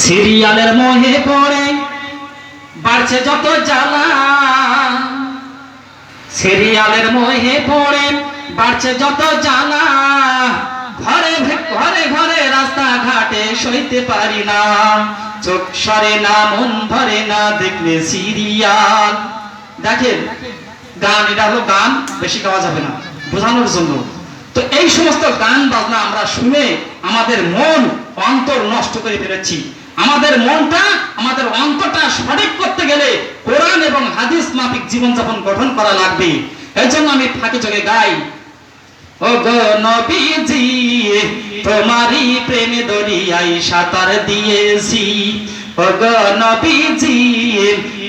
সিরিয়ালের মোহে পড়ে বাড়ছে যত জ্বালা, সিরিয়ালের মোহে পড়ে বাড়ছে যত জ্বালা, ঘরে ঘরে ঘরে রাস্তাঘাটে সইতে পারি না, চোখ সরে না মন ধরে না দেখলে সিরিয়াল। দেখেন গান, এটা হলো গান, বেশি গাওয়া যাবে না বোঝানোর জন্য। তো এই সমস্ত গান বাজনা আমরা শুনে আমাদের মন অন্তর নষ্ট করে ফেলেছি। আমাদের মনটা, আমাদের অন্তরটা সঠিক করতে গেলে কোরআন এবং হাদিস মাফিক জীবনযাপন গঠন করা লাগবে। এই জন্য আমি ফাঁকে চোখে গাই, ও গো নবীজি তোমারই প্রেমে দরিয়ায় সাঁতার দিয়েছি, ও গো নবীজি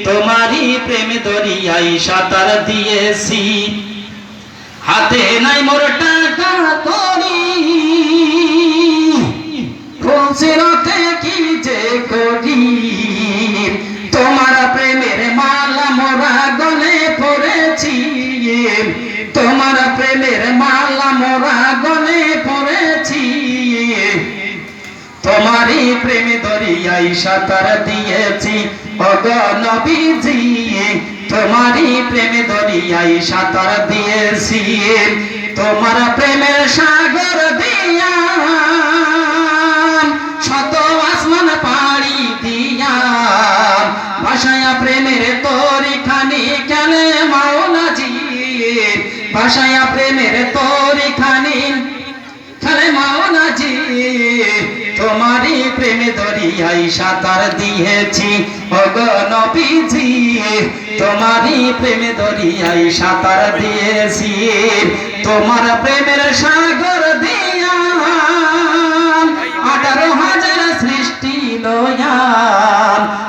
তোমারই প্রেমে দরিয়ায় সাঁতার দিয়েছি, হাতে নাই মোর টাকা করি ফুলসিরাতে কি যে করি, তোমার প্রেমের মালা মোরা গলে পড়েছি, তোমার প্রেমের মালা মোরা গলে পড়েছি, তোমারই প্রেমে দরিয়ায় সাঁতার দিয়েছি, ও গো নবীজি তোমারই প্রেমে দরিয়ায় সাঁতার দিয়েছি, তোমার প্রেমের সাগর দিয়া শত আসমান পাড়ি দিয়া, ভাষায়া প্রেমের তরি খানি খেলে মাওলাজি, ভাষায়া প্রেমের তরি খানি খেলে মাওলাজি, তোমারই প্রেমে দরিয়ায় সাঁতার দিয়েছি, ও গো নবীজি তোমারই প্রেমে দরিয়ায় সাঁতার দিয়েছি, তোমার প্রেমের সাগর দিয়া 18,000 সৃষ্টি লয়া,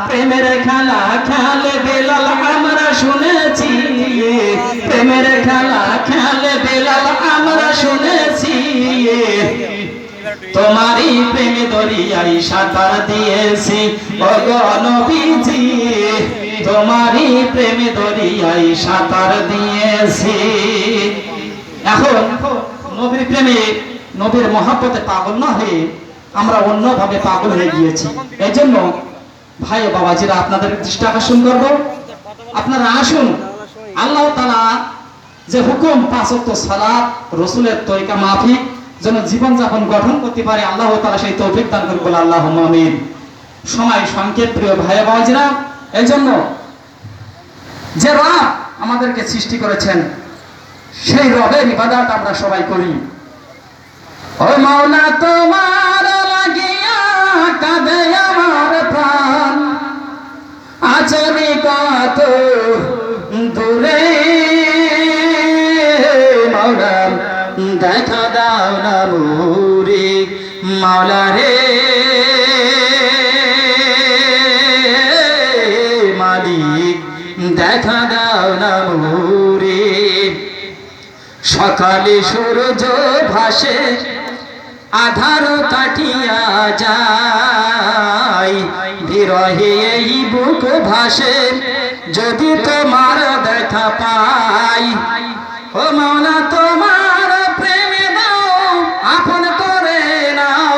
প্রেমের খেলা খেলে বেলাল আমরা শুনেছি, প্রেমের খেলা খেলে বেলাল আমরা শুনেছি, তোমারই প্রেমে দরিয়ায় সাঁতার দিয়েছি, ও গো নবীজি তোমারই প্রেমে দরিয়ায় সাঁতার দিয়েছি। এখন নবীর প্রেমে, নবীর মহব্বতে পাগল না হয়ে আমরা অন্যভাবে পাগল হয়ে গিয়েছি। এই জন্য ভাই বাবাজিরা আপনাদের দৃষ্টি আকর্ষণ করব, আপনারা আসুন আল্লাহ তাআলা যে হুকুম 5 ওয়াক্ত সালাত রাসূলের তরিকা মাফিক যেন জীবনযাপন গঠন করতে পারে, আল্লাহ তাআলা সেই তৌফিক দান করুন, বলে আল্লাহুম্মা আমিন। সময় সংক্ষেপ প্রিয় ভাই বাবাজিরা, এই জন্য যে রব আমাদেরকে সৃষ্টি করেছেন সেই রবের ইবাদত আমরা সবাই করি। ও মাওলা তোমার লাগিয়া কাঁদে আমার প্রাণ, আচরি কত দূরে, মাওলা দেখা দাও না মুরে, মাওলা রে মালিক দেখা দাও না মুরে, সকালে সূর্য ভাসে আধার কাটিয়া যায়, বিরহে এই বুক ভাসে যদি তোমার দেখা পাই, ও মাওলা তোমার প্রেমে দাও আপন করে নাও,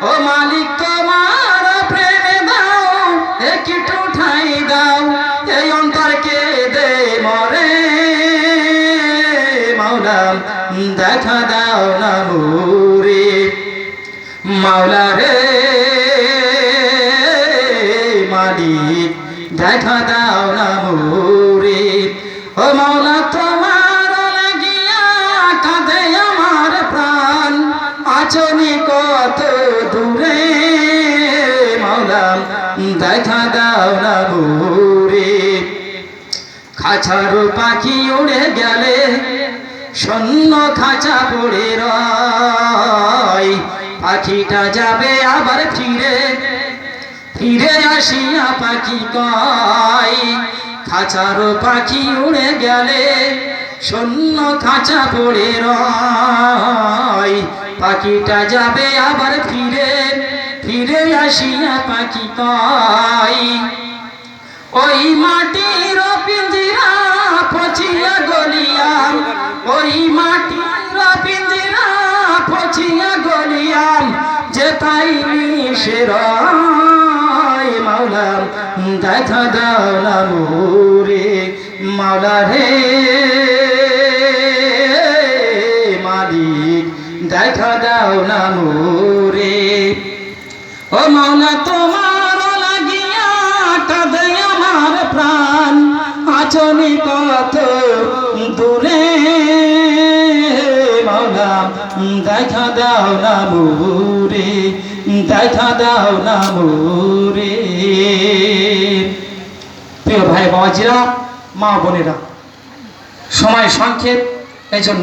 ও মালিক তোমার প্রেমে দাও একটু ঠাই দাও, এই অন্তরকে দে মরে, মাওলা দেখা দাও না মুরে, মাওলা রে মালিক দেখা দাও না মুরে, ও মাওলা তোমার লাগিয়া কাঁদে আমার প্রাণ, আচনি কত দূরে, মাওলা দেখা দাও না মুরে, খাঁচার পাখি উড়ে গেলে শূন্য খাঁচা পড়ে রয়, পাখিটা যাবে আবার ফিরে, ফিরে আসিয়া পাখি কয়, খাঁচার পাখি উড়ে গেলে শূন্য খাঁচা পড়ে রয়, পাখিটা যাবে আবার ফিরে, ফিরে আসিয়া পাখি কয়, ওই মাটির পিঞ্জিরা পচিয়া গলিয়া, ওই মাটির পিঞ্জিরা পচিয়া গলিয়া, যে তাই মিশে মাওলা দেখা দাও না মোরে মাওলা রে মালিক দেখা দাও না মোরে ও মাওলা তোমার লাগিয়া কাঁদে আমার প্রাণ আচনি কত দূরে মাওলা দেখা দাও না মোরে দেখা দাও না মোরে প্রিয় ভাই বাবাজিরা মা বোনেরা সময় সংক্ষেপ এই জন্য